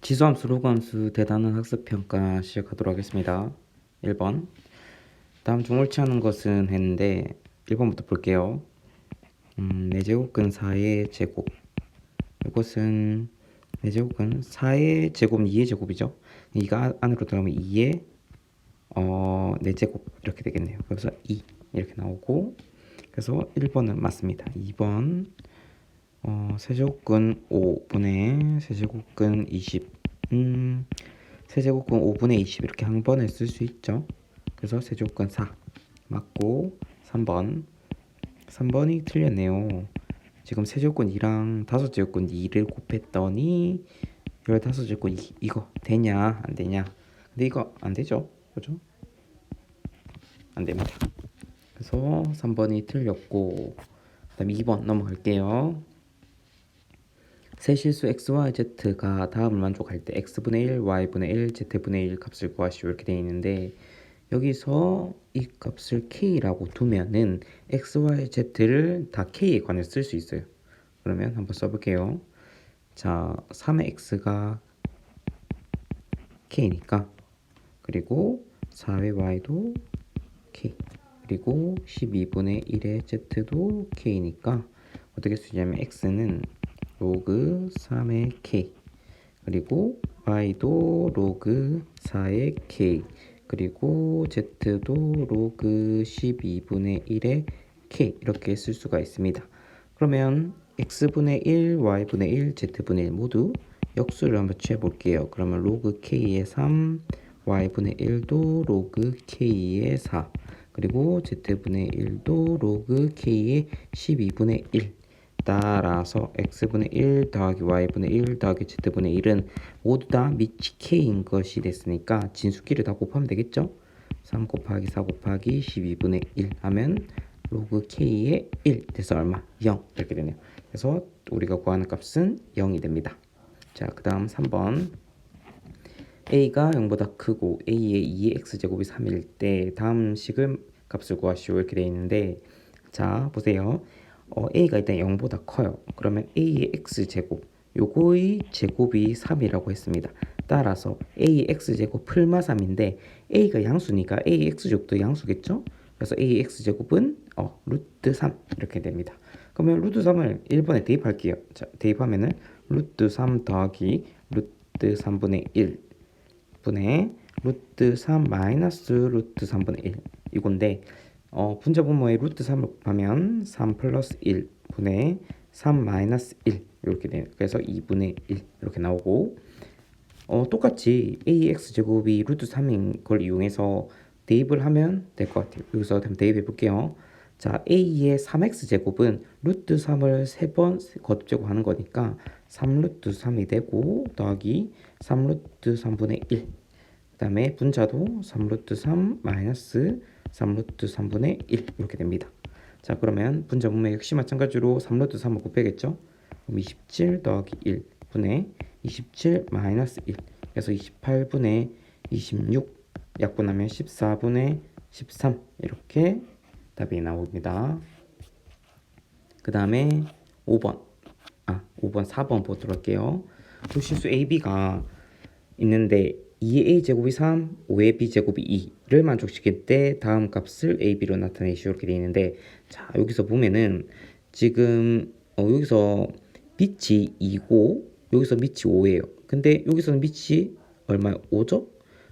지수함수, 로그함수 대단한 학습평가 시작하도록 하겠습니다. 1번. 다음 중 옳지 않은 것은 했는데 1번부터 볼게요. 4제곱근 4의 제곱. 이것은 4제곱근 4의 제곱 2의 제곱이죠. 이가 안으로 들어가면 2의 4제곱 이렇게 되겠네요. 그래서 2 이렇게 나오고, 그래서 1번은 맞습니다. 2번 세제곱근 5분의 세제곱근 20. 세제곱근 5분의 20 이렇게 한 번에 쓸 수 있죠. 그래서 세제곱근 4 맞고, 3번이 틀렸네요. 지금 세제곱근 2랑 다섯제곱근 2를 곱했더니 15제곱근 2 이거 되냐 안 되냐? 근데 이거 안 되죠, 그죠? 안 됩니다. 그래서 3번이 틀렸고, 그다음 2번 넘어갈게요. 세실수 x, y, z가 다음을 만족할 때 x분의 1, y분의 1, z분의 1 값을 구하시오 이렇게 되어 있는데, 여기서 이 값을 k라고 두면은 x, y, z를 다 k에 관해서 쓸 수 있어요. 그러면 한번 써볼게요. 자, 3의 x가 k니까, 그리고 4의 y도 k, 그리고 12분의 1의 z도 k니까 어떻게 쓰냐면 x는 로그 3의 k, 그리고 y도 로그 4의 k, 그리고 z도 로그 12분의 1의 k 이렇게 쓸 수가 있습니다. 그러면 x분의 1, y분의 1, z분의 1 모두 역수를 한번 취해볼게요. 그러면 로그 k의 3, y분의 1도 로그 k의 4, 그리고 z분의 1도 로그 k의 12분의 1. 따라서 x분의 1 더하기 y분의 1 더하기 z분의 1은 모두 다 밑이 k인 것이 됐으니까 진수끼리 다 곱하면 되겠죠? 3 곱하기 4 곱하기 12분의 1 하면 로그 k의 1 돼서 얼마? 0 이렇게 되네요. 그래서 우리가 구하는 값은 0이 됩니다. 자, 그 다음 3번. a가 0보다 크고 a의 2의 x제곱이 3일 때 다음 식을 값을 구하시오 이렇게 되어 있는데, 자 보세요. a가 일단 0보다 커요. 그러면 a의 x제곱, 요거의 제곱이 3이라고 했습니다. 따라서 a의 x제곱 풀마 3인데 a가 양수니까 a의 x제곱도 양수겠죠? 그래서 a의 x제곱은 루트 3 이렇게 됩니다. 그러면 루트 3을 1번에 대입할게요. 자, 대입하면은 루트 3 더하기 루트 3분의 1 분의 루트 3 마이너스 루트 3분의 1 이건데, 분자 분모에 루트 3을 곱하면 3 플러스 1 분의 3 마이너스 1 이렇게 돼요. 그래서 2분의 1 이렇게 나오고, 똑같이 ax 제곱이 루트 3인 걸 이용해서 대입을 하면 될 것 같아요. 여기서 한번 대입해 볼게요. 자, a의 3x제곱은 루트 3을 3번 거듭제곱하는 거니까 3루트 3이 되고, 더하기 3루트 3분의 1, 그 다음에 분자도 3루트 3 마이너스 3루트 3분의 1 이렇게 됩니다. 자, 그러면 분자 분모 역시 마찬가지로 3루트 3을 곱해야겠죠? 그럼 27 더하기 1 분의 27 마이너스 1, 그래서 28분의 26 약분하면 14분의 13 이렇게 답이 나옵니다. 그 다음에 5번 4번 보도록 할게요. 조실수 AB가 있는데 2의 a제곱이 3, 5의 b제곱이 2를 만족시킬 때 다음 값을 AB로 나타내시오 이렇게 되어 있는데, 자 여기서 보면은 지금 여기서 밑이 2고 여기서 밑이 5예요. 근데 여기서는 밑이 얼마요? 5죠?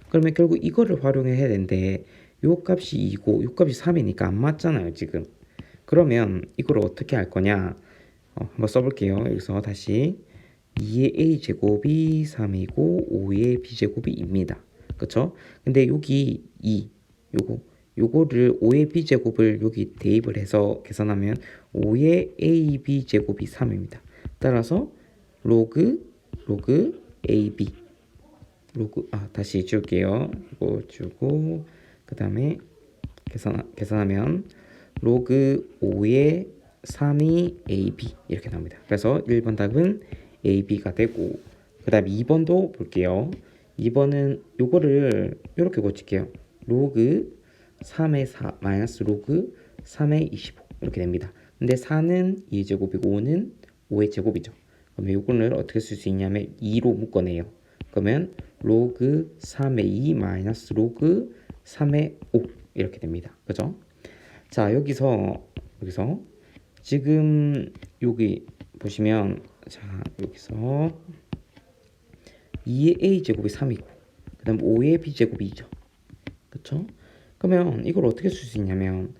그러면 결국 이거를 활용해야 되는데 요 값이 2고 요 값이 3이니까 안 맞잖아요 지금. 그러면 이걸 어떻게 할 거냐, 한번 써볼게요. 여기서 다시 2의 a제곱이 3이고 5의 b제곱이 2입니다. 그쵸? 근데 여기 2 요거를 5의 b제곱을 여기 대입을 해서 계산하면 5의 ab제곱이 3입니다. 따라서 로그 ab 다시 지울게요. 이거 지우고 그 다음에 계산하면 로그 5의 3이 ab 이렇게 나옵니다. 그래서 1번 답은 ab가 되고, 그 다음 2번도 볼게요. 2번은 요거를 이렇게 고칠게요. 로그 3의 4 마이너스 로그 3의 25 이렇게 됩니다. 근데 4는 2제곱이고 5는 5의 제곱이죠. 그러면 요거를 어떻게 쓸 수 있냐면 2로 묶어내요. 그러면 로그 3의 2 마이너스 로그 3의 5 이렇게 됩니다. 그죠? 자, 여기서 지금 여기 보시면 자, 여기서 2의 a제곱이 3이고 그 다음 5의 b제곱이 2죠. 그쵸? 그러면 이걸 어떻게 쓸 수 있냐면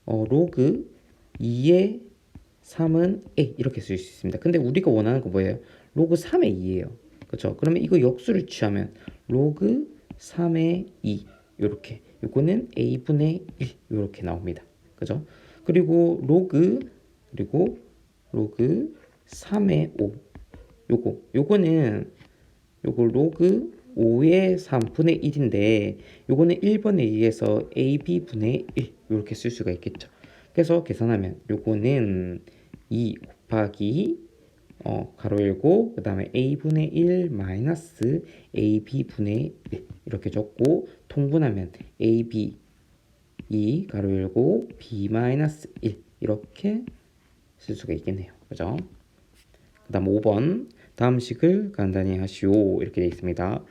로그 2의 3은 a 이렇게 쓸 수 있습니다. 근데 우리가 원하는 거 뭐예요? 로그 3의 2예요. 그쵸? 그러면 이거 역수를 취하면 로그 3의 2 요렇게 요거는 a분의 1 요렇게 나옵니다. 그죠? 그리고 로그 3의 5 요거는 로그 5의 3분의 1인데 요거는 1번에 의해서 ab분의 1 이렇게 쓸 수가 있겠죠. 그래서 계산하면 요거는 2 곱하기 가로 열고 그 다음에 a분의 1 마이너스 ab분의 1 이렇게 적고 통분하면 ab 2 가로 열고 b 마이너스 1 이렇게 쓸 수가 있겠네요. 그죠? 그 다음 5번 다음 식을 간단히 하시오 이렇게 되어 있습니다.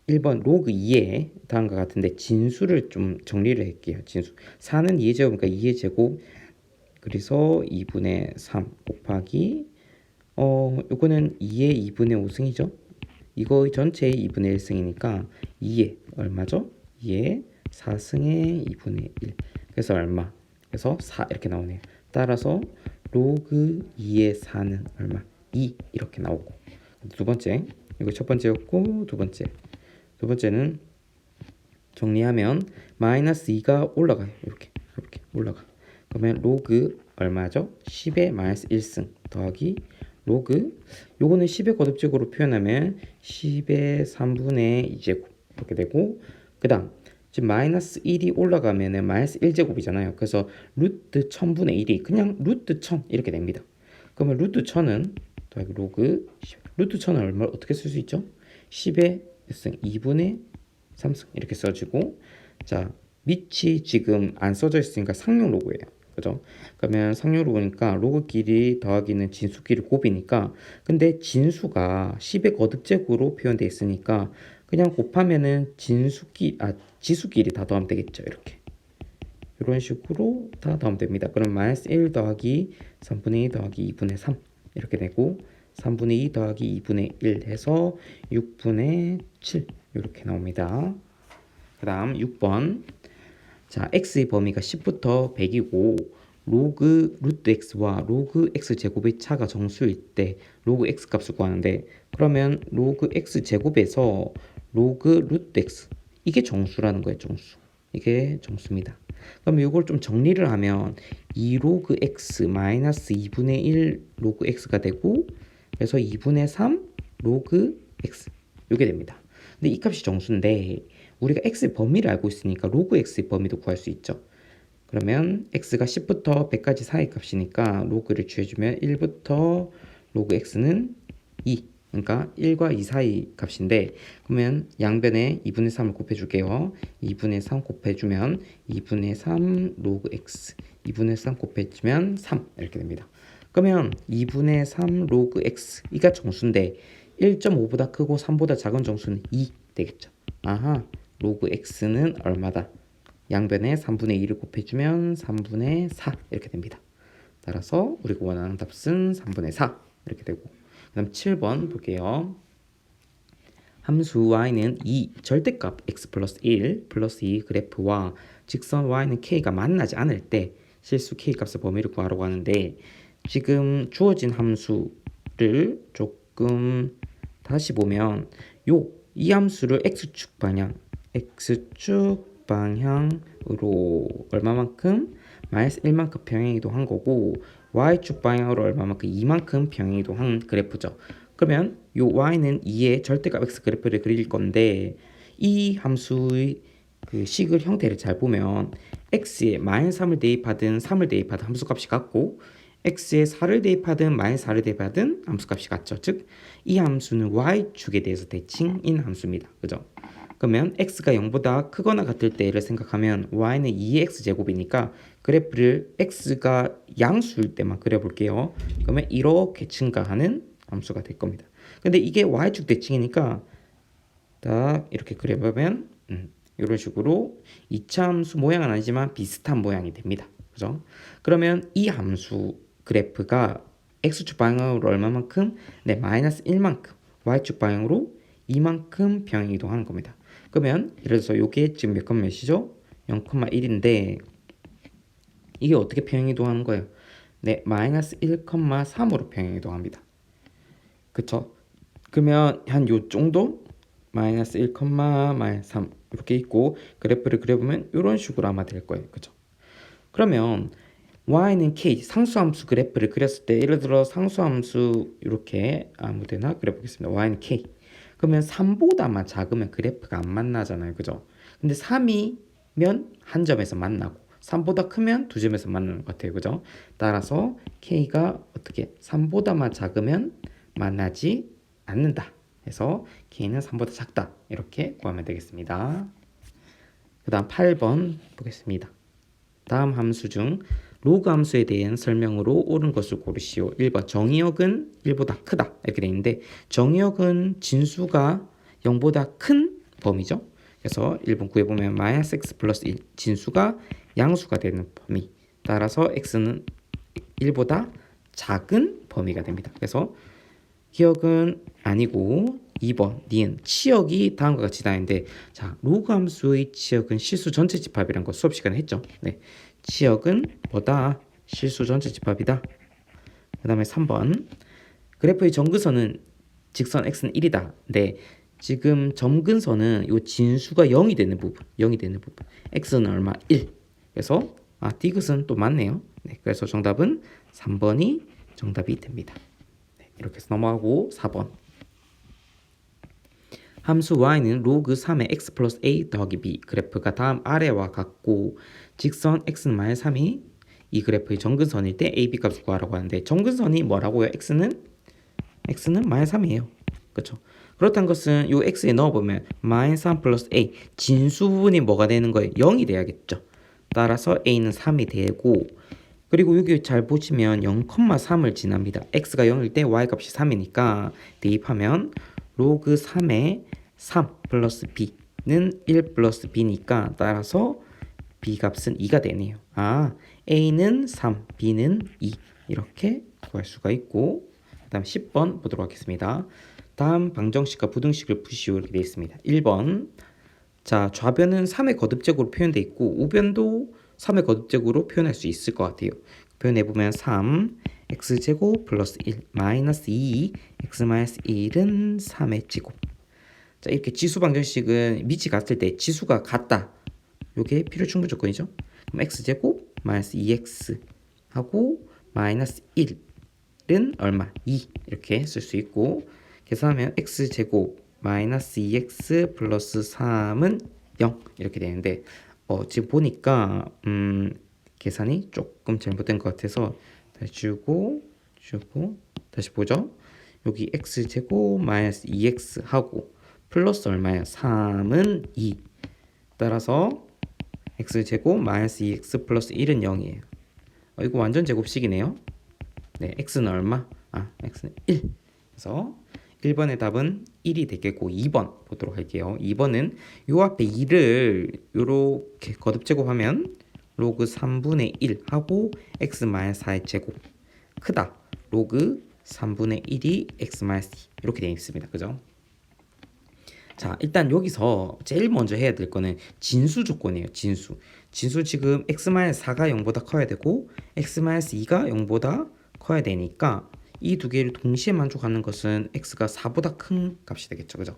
1번 로그 2에 다음과 같은데 진수를 좀 정리를 할게요. 진수 4는 2의 제곱이니까 2의 제곱 그래서 2분의 3 곱하기 요거는 2의 2분의 5승이죠. 이거 전체의 2분의 1승이니까 2의 얼마죠? 2의 4승의 2분의 1 그래서 얼마? 그래서 4 이렇게 나오네요. 따라서 로그 2의 4는 얼마? 2 이렇게 나오고 두 번째 이거 첫 번째였고 두 번째는 정리하면 마이너스 2가 올라가요. 이렇게 올라가. 그러면 로그 얼마죠? 10의 마이너스 1승 더하기 로그 요거는 10의 거듭적으로 표현하면 10의 3분의 2제곱 이렇게 되고 그 다음 지금 마이너스 1이 올라가면은 마이너스 1제곱이잖아요. 그래서 루트 1000분의 1이 그냥 루트 1000 이렇게 됩니다. 그러면 루트 1000은 더하기 로그 10. 루트 1000은 얼마를 어떻게 쓸 수 있죠? 10의 1승 2분의 3승 이렇게 써주고 자 밑이 지금 안 써져 있으니까 상용 로그예요. 그죠? 그러면 상용 로그니까 로그끼리 더하기는 진수끼리 곱이니까 근데 진수가 10의 거듭제곱으로 표현되어 있으니까 그냥 곱하면은 지수끼리 다 더하면 되겠죠. 이렇게 이런 식으로 다 더하면 됩니다. 그럼 마이너스 1 더하기 3분의 2 더하기 2분의 3 이렇게 되고 3분의 2 더하기 2분의 1 해서 6분의 7 이렇게 나옵니다. 그 다음 6번 자 x의 범위가 10부터 100이고 로그 루트 x와 로그 x 제곱의 차가 정수일 때 로그 x 값을 구하는데 그러면 로그 x 제곱에서 로그 루트 x 이게 정수라는 거예요. 정수 이게 정수입니다. 그럼 이걸 좀 정리를 하면 2 로그 x 마이너스 2분의 1 로그 x가 되고 그래서 2분의 3 로그 x 이게 됩니다. 근데 이 값이 정수인데 우리가 x의 범위를 알고 있으니까 로그 x의 범위도 구할 수 있죠. 그러면 x가 10부터 100까지 사이 값이니까 로그를 취해주면 1부터 로그 x는 2 그러니까 1과 2 사이 값인데 그러면 양변에 2분의 3을 곱해줄게요. 2분의 3 곱해주면 2분의 3 로그 x 2분의 3 곱해주면 3 이렇게 됩니다. 그러면 2분의 3 로그 x 이가 정수인데 1.5보다 크고 3보다 작은 정수는 2 되겠죠. 아하 로그 x는 얼마다? 양변에 3분의 2를 곱해주면 3분의 4 이렇게 됩니다. 따라서 우리가 원하는 답은 3분의 4 이렇게 되고 그 다음 7번 볼게요. 함수 y는 2 절대값 x 플러스 1 플러스 2 그래프와 직선 y는 k가 만나지 않을 때 실수 k 값의 범위를 구하라고 하는데 지금 주어진 함수를 조금 다시 보면 이 함수를 x축 방향으로 얼마만큼 마이너스 1만큼 평행이동한 거고 y축 방향으로 얼마만큼 2만큼 평행이동한 그래프죠. 그러면 요 y는 2의 절대값 x 그래프를 그릴 건데 이 함수의 그 식을 형태를 잘 보면 x에 마이너스 3을 대입하든 3을 대입하든 함수값이 같고 x에 4를 대입하든 마이너스 4를 대입하든 함수값이 같죠. 즉 이 함수는 y축에 대해서 대칭인 함수입니다. 그죠? 그러면 x가 0보다 크거나 같을 때를 생각하면 y는 2의 x제곱이니까 그래프를 x가 양수일 때만 그려볼게요. 그러면 이렇게 증가하는 함수가 될 겁니다. 근데 이게 y축 대칭이니까 딱 이렇게 그려보면 이런 식으로 2차 함수 모양은 아니지만 비슷한 모양이 됩니다. 그죠? 그러면 이 함수 그래프가 x축 방향으로 얼마만큼? 네, 마이너스 1만큼, y축 방향으로 이만큼 평행 이동하는 겁니다. 그러면 예를 들어서 이게 지금 몇 몇이죠? 0,1인데 이게 어떻게 평행 이동하는 거예요? 네, 마이너스 1,3으로 평행 이동합니다. 그쵸? 그러면 한 요 정도 마이너스 1, 마이너스 3 이렇게 있고 그래프를 그려보면 이런 식으로 아마 될 거예요. 그죠? 그러면 y는 k 상수함수 그래프를 그렸을 때 예를 들어 상수함수 이렇게 아무데나 그려보겠습니다. y는 k 그러면 3보다만 작으면 그래프가 안 만나잖아요. 그죠? 근데 3이면 한 점에서 만나고 3보다 크면 두 점에서 만나는 것 같아요. 그죠? 따라서 k가 어떻게 3보다만 작으면 만나지 않는다. 그래서 k는 3보다 작다. 이렇게 구하면 되겠습니다. 그 다음 8번 보겠습니다. 다음 함수 중 로그 함수에 대한 설명으로 옳은 것을 고르시오. 1번 정의역은 1보다 크다 이렇게 되어 있는데 정의역은 진수가 0보다 큰 범위죠. 그래서 1번 구해보면 마이너스 x 플러스 1 진수가 양수가 되는 범위 따라서 x는 1보다 작은 범위가 됩니다. 그래서 기억은 아니고 2번 니은 치역이 다음과 같이 다는데 자 로그 함수의 치역은 실수 전체 집합이라는 거 수업 시간에 했죠. 네, 치역은 뭐다? 실수 전체 집합이다. 그 다음에 3번 그래프의 점근선은 직선 x는 1이다. 네, 지금 점근선은 요 진수가 0이 되는 부분, 0이 되는 부분. x는 얼마? 1. 그래서 디귿은 또 맞네요. 네, 그래서 정답은 3번이 정답이 됩니다. 네, 이렇게 해서 넘어가고 4번. 함수 y는 로그 3의 x 플러스 a 더하기 b 그래프가 다음 아래와 같고 직선 x는 마이너스 3이 이 그래프의 점근선일 때 a, b 값을 구하라고 하는데 점근선이 뭐라고요? x는 마이너스 3이에요. 그렇죠? 그렇다는 것은 이 x에 넣어보면 마이너스 3 플러스 a 진수 부분이 뭐가 되는 거예요? 0이 돼야겠죠. 따라서 a는 3이 되고 그리고 여기 잘 보시면 0,3을 지납니다. x가 0일 때 y값이 3이니까 대입하면 로그 3의 3 플러스 b는 1 플러스 b니까 따라서 b 값은 2가 되네요. a는 3, b는 2 이렇게 구할 수가 있고 그 다음 10번 보도록 하겠습니다. 다음 방정식과 부등식을 푸시오 이렇게 되어 있습니다. 1번 자 좌변은 3의 거듭제곱으로 표현되어 있고 우변도 3의 거듭제곱으로 표현할 수 있을 것 같아요. 표현해보면 3 x제곱 플러스 1 마이너스 2 x 마이너스 1은 3의 제곱. 자 이렇게 지수 방정식은 밑이 같을 때 지수가 같다. 요게 필요 충분 조건이죠. 그럼 x제곱 마이너스 2x 하고 마이너스 1은 얼마? 2 이렇게 쓸 수 있고 계산하면 x제곱 마이너스 2x 플러스 3은 0 이렇게 되는데 지금 보니까 계산이 조금 잘못된 것 같아서 다시 주고 다시 보죠. 여기 x제곱 마이너스 2x 하고 플러스 얼마야? 3은 2 따라서 x제곱 마이너스 2x 플러스 1은 0이에요. 이거 완전 제곱식이네요. 네, x는 얼마? x는 1. 그래서 1번의 답은 1이 되겠고 2번 보도록 할게요. 2번은 요 앞에 2를 요렇게 거듭제곱하면 로그 3분의 1 하고 x 마이너스 4의 제곱 크다. 로그 3분의 1이 x 마이너스 2 이렇게 되어 있습니다. 그죠? 자 일단 여기서 제일 먼저 해야 될 거는 진수 조건이에요. 진수 지금 x-4가 0보다 커야 되고 x-2가 0보다 커야 되니까 이 두 개를 동시에 만족하는 것은 x가 4보다 큰 값이 되겠죠. 그죠?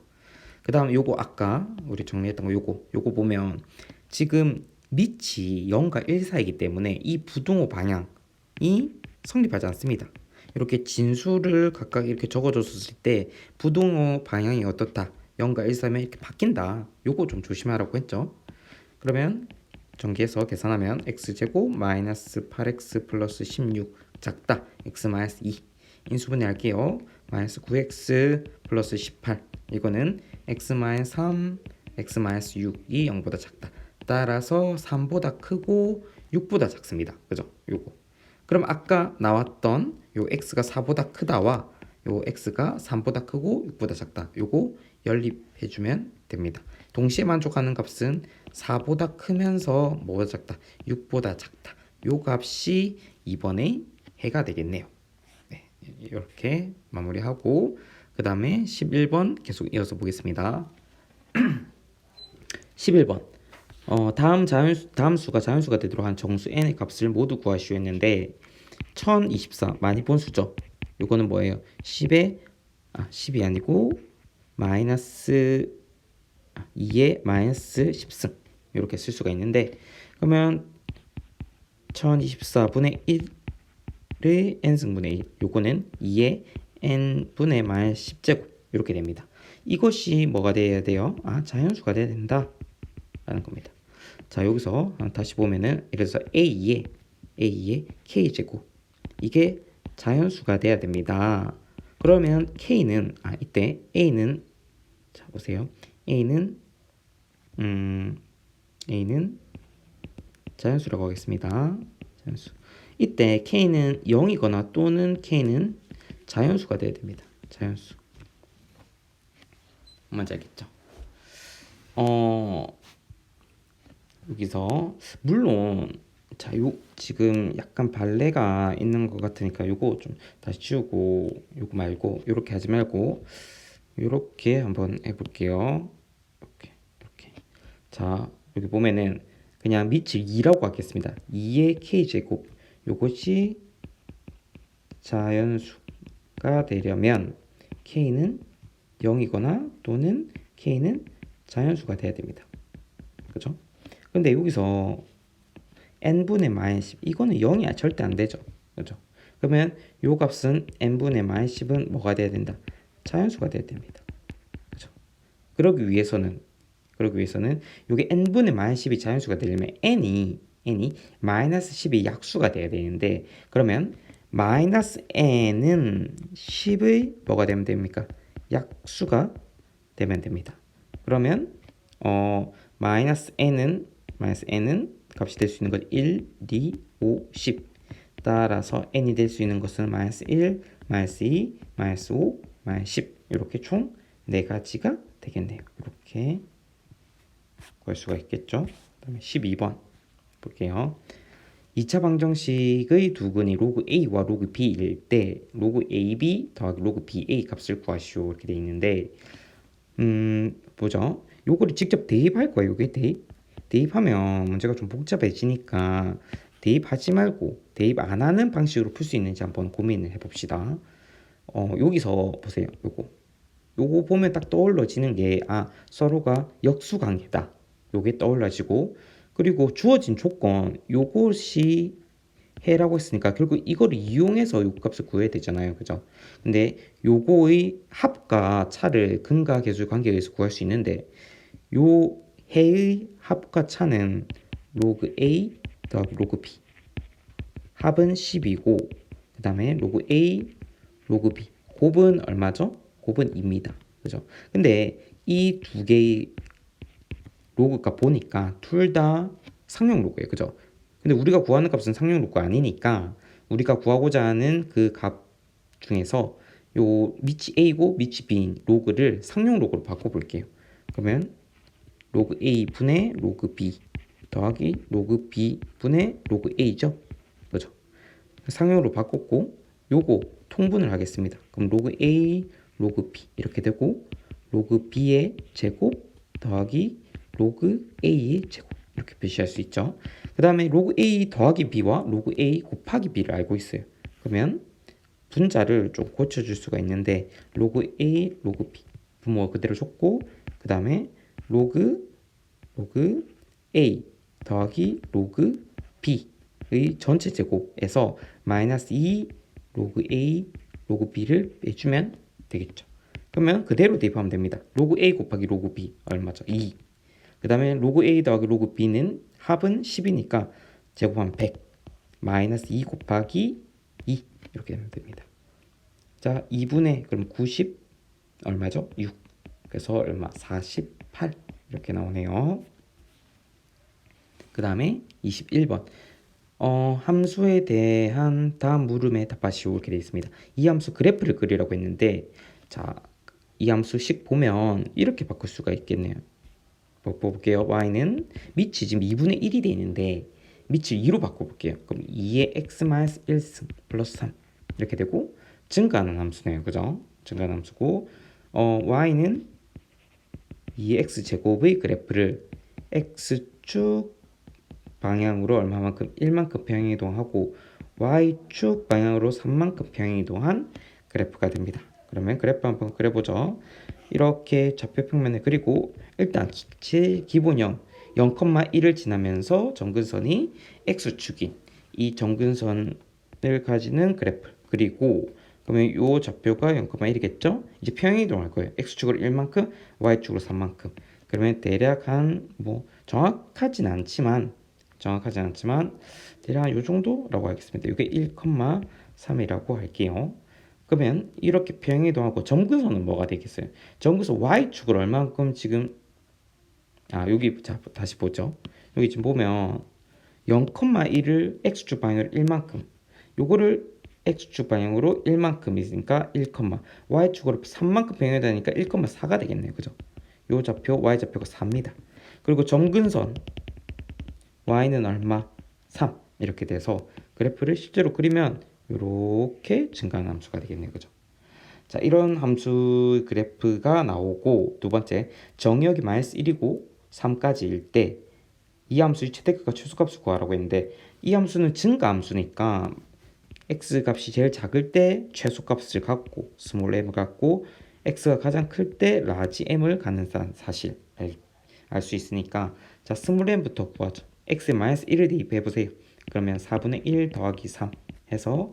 그 다음 요거 아까 우리 정리했던 거 요거 보면 지금 밑이 0과 1 사이이기 때문에 이 부등호 방향이 성립하지 않습니다. 이렇게 진수를 각각 이렇게 적어줬을 때 부등호 방향이 어떻다 0과 1 사이면 이렇게 바뀐다. 요거 좀 조심하라고 했죠. 그러면 전개해서 계산하면 x제곱 마이너스 8x 플러스 16 작다 x 마이너스 2 인수분해 할게요. 마이너스 9x 플러스 18 이거는 x 마이너스 3 x 마이너스 6이 0보다 작다. 따라서 3보다 크고 6보다 작습니다. 그죠? 요거 그럼 아까 나왔던 요 x가 4보다 크다와 요 x가 3보다 크고 6보다 작다. 요거 연립해주면 됩니다. 동시에 만족하는 값은 4보다 크면서 뭐보다 작다? 6보다 작다. 요 값이 2번의 해가 되겠네요. 네, 이렇게 마무리하고 그 다음에 11번 계속 이어서 보겠습니다. 11번 다음 수가 자연수가 되도록 한 정수 n의 값을 모두 구하시오 했는데 1024 많이 본 수죠. 요거는 뭐예요? 10이 아니고 마이너스 2의 마이너스 10승 이렇게 쓸 수가 있는데 그러면 1024분의 1의 n승분의 1 요거는 2의 n분의 마이너스 10제곱 이렇게 됩니다. 이것이 뭐가 돼야 돼요? 자연수가 돼야 된다 라는 겁니다. 자, 여기서 다시 보면은 그래서 A의 K제곱 이게 자연수가 돼야 됩니다. 그러면 K는 이때 A는 자 보세요. A는 자연수라고 하겠습니다. 자연수. 이때 K는 0이거나 또는 K는 자연수가 돼야 됩니다. 자연수. 뭔지 알겠죠? 여기서 물론 자, 지금 약간 발레가 있는 것 같으니까 요거 좀 다시 지우고 요거 말고 요렇게 하지 말고 요렇게 한번 해볼게요. 이렇게. 자, 여기 보면은 그냥 밑을 2라고 하겠습니다. 2의 k제곱 요것이 자연수가 되려면 k는 0이거나 또는 k는 자연수가 돼야 됩니다. 그죠? 근데 여기서 n분의 마이너스 10 이거는 0이 절대 안 되죠. 그죠? 그러면 요 값은 n분의 마이너스 10은 뭐가 돼야 된다? 자연수가 돼야 됩니다. 그죠? 그러기 위해서는 요게 n분의 마이너스 10이 자연수가 되려면 n이 마이너스 10이 약수가 돼야 되는데 그러면 마이너스 n은 10의 뭐가 되면 됩니까? 약수가 되면 됩니다. 그러면 마이너스 n은 값이 될 수 있는 건 1, 2, 5, 10 따라서 n이 될 수 있는 것은 마이너스 1, 마이너스 2, 마이너스 5, 마이너스 10 이렇게 총 4가지가 되겠네요. 이렇게 구할 수가 있겠죠. 그 다음에 12번 볼게요. 2차 방정식의 두근이 로그 a와 로그 b일 때 로그 ab 더하기 로그 ba 값을 구하시오 이렇게 돼 있는데 보죠. 요거를 직접 대입할 거예요. 요게 대입하면 문제가 좀 복잡해지니까 대입하지 말고 대입 안 하는 방식으로 풀 수 있는지 한번 고민을 해봅시다. 여기서 보세요. 요거 보면 딱 떠올라지는 게 서로가 역수관계다. 요게 떠올라지고 그리고 주어진 조건 요것이 해라고 했으니까 결국 이거를 이용해서 요 값을 구해야 되잖아요. 그죠? 근데 요거의 합과 차를 근과 계수의 관계에 의해서 구할 수 있는데 요 해의 합과 차는 로그 A 더하기 로그 B 합은 10이고 그 다음에 로그 A 로그 B 곱은 얼마죠? 곱은 2입니다. 그죠? 근데 이 두 개의 로그가 보니까 둘 다 상용 로그예요. 그죠? 근데 우리가 구하는 값은 상용 로그가 아니니까 우리가 구하고자 하는 그 값 중에서 요 밑이 A고 밑이 B인 로그를 상용 로그로 바꿔볼게요. 그러면 로그 A 분의 로그 B 더하기 로그 B 분의 로그 A죠. 그죠? 상용으로 바꿨고 요거 통분을 하겠습니다. 그럼 로그 A 로그 B 이렇게 되고 로그 B의 제곱 더하기 로그 A의 제곱 이렇게 표시할 수 있죠. 그 다음에 로그 A 더하기 B와 로그 A 곱하기 B를 알고 있어요. 그러면 분자를 좀 고쳐줄 수가 있는데 로그 A 로그 B 분모가 그대로 줬고 그 다음에 로그 A 더하기 로그 B의 전체 제곱에서 마이너스 2 로그 A 로그 B를 빼주면 되겠죠. 그러면 그대로 대입하면 됩니다. 로그 A 곱하기 로그 B 얼마죠? 2. 그 다음에 로그 A 더하기 로그 B는 합은 10이니까 제곱하면 100 마이너스 2 곱하기 2 이렇게 되면 됩니다. 자, 2분의 그럼 90 얼마죠? 6. 그래서 얼마? 48 이렇게 나오네요. 그 다음에 21번 함수에 대한 다음 물음에 답하시오 이렇게 되어 있습니다. 이 함수 그래프를 그리라고 했는데 자, 이 함수식 보면 이렇게 바꿀 수가 있겠네요. 볼게요. y는 밑이 지금 2분의 1이 되어 있는데 밑을 2로 바꿔볼게요. 그럼 2의 x-1승 플러스 3 이렇게 되고 증가하는 함수네요. 그죠? 증가하는 함수고 y는 2의 x제곱의 그래프를 x축 방향으로 얼마만큼 1만큼 평행이동하고 y축 방향으로 3만큼 평행이동한 그래프가 됩니다. 그러면 그래프 한번 그려보죠. 이렇게 좌표 평면을 그리고 일단 제일 기본형 0,1을 지나면서 정근선이 x축인 이 정근선을 가지는 그래프 그리고 그러면 이 좌표가 0,1이겠죠? 이제 평행이동할 거예요. x축으로 1만큼 y축으로 3만큼 그러면 대략 한 뭐 정확하진 않지만 대략 요 정도라고 하겠습니다. 이게 1,3이라고 할게요. 그러면 이렇게 평행이동하고 점근선은 뭐가 되겠어요? 점근선 y축을 얼만큼 지금 여기 자 다시 보죠. 여기 지금 보면 0,1을 x축 방향으로 1만큼 요거를 x축 방향으로 1만큼 있으니까 1, y축으로 3만큼 평행이동하니까 1,4가 되겠네요. 그죠? 요 좌표 y좌표가 4입니다. 그리고 점근선 y는 얼마? 3 이렇게 돼서 그래프를 실제로 그리면 이렇게 증가하는 함수가 되겠네요. 그죠? 자, 이런 함수 그래프가 나오고 두 번째 정의역이 -1이고 3까지일 때 이 함수의 최대값과 최소값을 구하라고 했는데 이 함수는 증가 함수니까 x 값이 제일 작을 때 최소값을 갖고 스몰 m을 갖고 x가 가장 클 때 라지 m을 갖는 사실 알 수 있으니까 자 스몰 m부터 구하죠. x에 -1을 대입해 보세요. 그러면 4분의 1 더하기 3 해서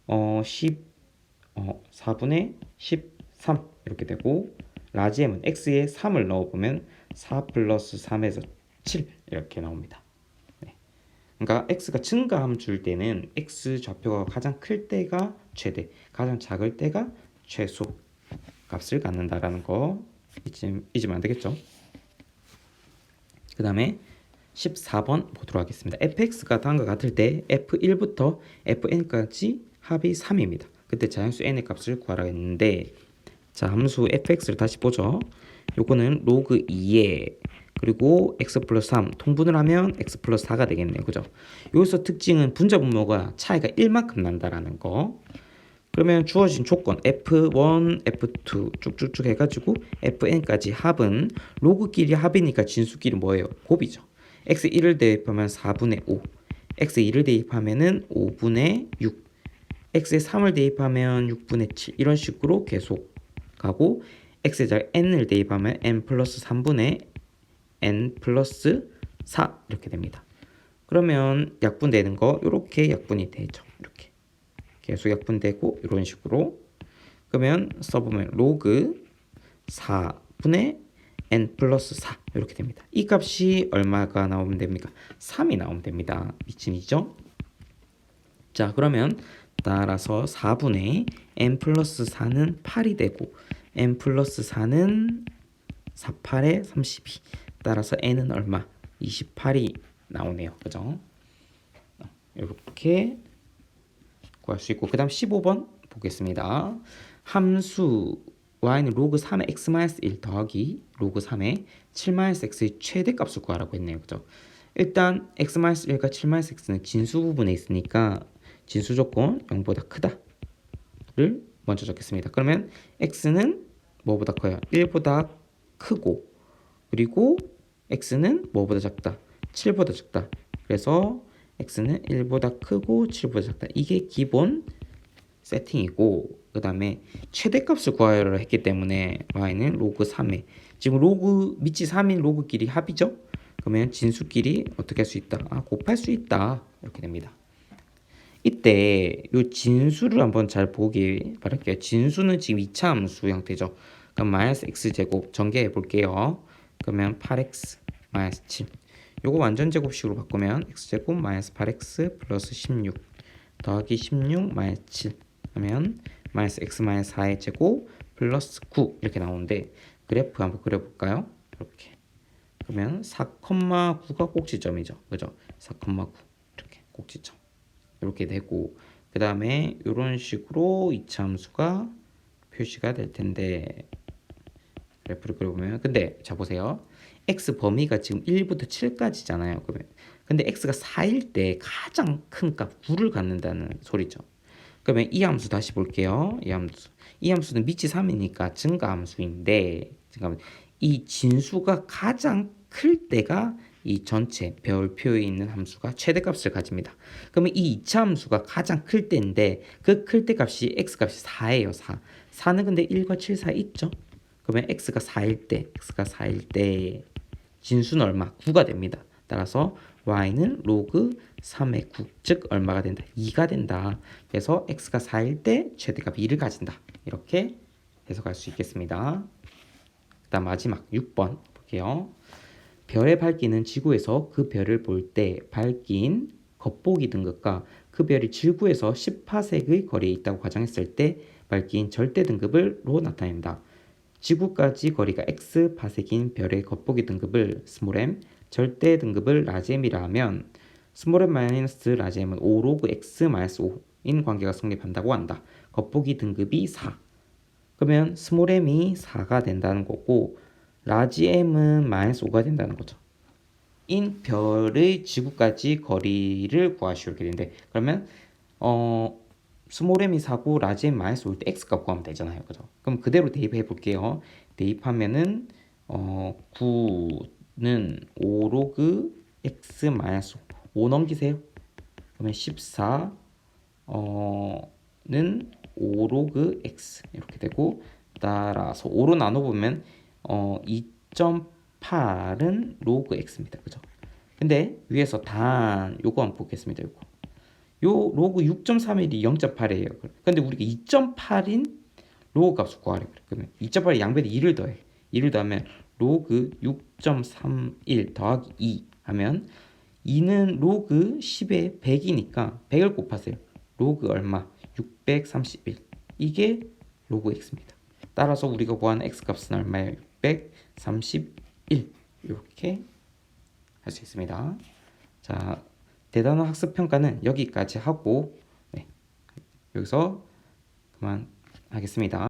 4분의 13 이렇게 되고 라지 m은 x에 3을 넣어보면 4 플러스 3에서 7 이렇게 나옵니다. 네. 그러니까 x가 증가함 줄 때는 x 좌표가 가장 클 때가 최대, 가장 작을 때가 최소 값을 갖는다라는 거 잊으면 안 되겠죠. 그 다음에 14번 보도록 하겠습니다. fx가 다음과 같을 때 f1부터 fn까지 합이 3입니다. 그때 자연수 n의 값을 구하라 했는데 자 함수 fx를 다시 보죠. 요거는 로그 2에 그리고 x 플러스 3 통분을 하면 x 플러스 4가 되겠네요. 그죠? 여기서 특징은 분자 분모가 차이가 1만큼 난다라는 거. 그러면 주어진 조건 f1, f2 쭉쭉쭉 해가지고 fn까지 합은 로그끼리 합이니까 진수끼리 뭐예요? 곱이죠. x1을 대입하면 4분의 5, x2를 대입하면 5분의 6, x에 3을 대입하면 6분의 7 이런 식으로 계속 가고 x에 n을 대입하면 n 플러스 3분의 n 플러스 4 이렇게 됩니다. 그러면 약분되는 거 이렇게 약분이 되죠. 이렇게 계속 약분되고 이런 식으로 그러면 써보면 로그 4분의 n 플러스 4 이렇게 됩니다. 이 값이 얼마가 나오면 됩니까? 3이 나오면 됩니다. 미친이죠? 자 그러면 따라서 4분의 n 플러스 4는 8이 되고 n 플러스 4는 4, 8에 32 따라서 n은 얼마? 28이 나오네요. 그죠? 이렇게 구할 수 있고 그 다음 15번 보겠습니다. 함수 y는 로그 3의 x-1 더하기 로그 3의 7-x의 최대값을 구하라고 했네요. 그죠? 일단 x-1과 7-x는 진수 부분에 있으니까 진수 조건 0보다 크다를 먼저 적겠습니다. 그러면 x는 뭐보다 커요? 1보다 크고 그리고 x는 뭐보다 작다? 7보다 작다. 그래서 x는 1보다 크고 7보다 작다. 이게 기본 세팅이고 그 다음에 최대값을 구하려 했기 때문에 y는 로그 3에 지금 로그 밑이 3인 로그끼리 합이죠. 그러면 진수끼리 어떻게 할 수 있다? 곱할 수 있다. 이렇게 됩니다. 이때 이 진수를 한번 잘 보기 바랄게요. 진수는 지금 2차 함수 형태죠. 그럼 마이너스 x제곱 전개해 볼게요. 그러면 8x 마이너스 7 요거 완전 제곱식으로 바꾸면 x제곱 마이너스 8x 플러스 16 더하기 16 마이너스 7 하면 마이너스 x 마이너스 4의 제곱 플러스 9 이렇게 나오는데 그래프 한번 그려볼까요? 이렇게 그러면 4,9가 꼭지점이죠. 그죠? 4,9 이렇게 꼭지점 이렇게 되고, 그 다음에 이런 식으로 이차 함수가 표시가 될 텐데, 그래프를 그려보면, 근데 자 보세요. x 범위가 지금 1부터 7까지잖아요. 그러면 근데 x가 4일 때 가장 큰 값 9를 갖는다는 소리죠. 그러면 이 함수 다시 볼게요. 이 함수는 밑이 3이니까 증가 함수인데, 잠깐만, 이 진수가 가장 클 때가 이 전체 별표에 있는 함수가 최대값을 가집니다. 그러면 이 2차 함수가 가장 클 때인데, 그 클 때 값이 x값이 4예요. 4는 근데 1과 7 사이 있죠. 그러면 x가 4일 때 진수는 얼마? 9가 됩니다. 따라서 y는 로그 3의 9, 즉 얼마가 된다? 2가 된다. 그래서 x가 4일 때 최대값 2를 가진다. 이렇게 해석할 수 있겠습니다. 그다음 마지막 6번 볼게요. 별의 밝기는 지구에서 그 별을 볼 때 밝긴 겉보기 등급과 그 별이 지구에서 10파섹의 거리에 있다고 가정했을 때 밝긴 절대 등급으로 나타낸다. 지구까지 거리가 x 파섹인 별의 겉보기 등급을 스몰 m, 절대 등급을 라지 m이라 하면 스몰 m 마이너스 라지 m은 5 로그 x 마이너스 5인 관계가 성립한다고 한다. 겉보기 등급이 4. 그러면 스몰 m이 4가 된다는 거고, 라지 m은 마이너스 5가 된다는 거죠. 인 별의 지구까지 거리를 구하시오 이렇게 되는데, 그러면 스몰 m이 4고 라지 m 마이너스 5일 때 x값 구하면 되잖아요. 그죠? 그럼 그대로 대입해 볼게요. 대입하면은 9는 5 로그 x 마이너스 5 넘기세요. 그러면 14 는 5 로그 x 이렇게 되고, 따라서 5로 나눠보면 2.8은 로그 x입니다. 그죠? 근데 위에서 단 요거 한번 보겠습니다. 요 로그 6.31이 0.8이에요. 근데 우리가 2.8인 로그 값을 구하려고 그래. 그러면 2.8에 양변에 2를 더해. 2를 더하면 로그 6.31 더하기 2 하면 2는 로그 10에 100이니까 100을 곱하세요. 로그 얼마? 631. 이게 로그 x입니다. 따라서 우리가 구하는 x 값은 얼마예요? 631. 이렇게 할 수 있습니다. 자, 대단원 학습 평가는 여기까지 하고, 네, 여기서 그만하겠습니다.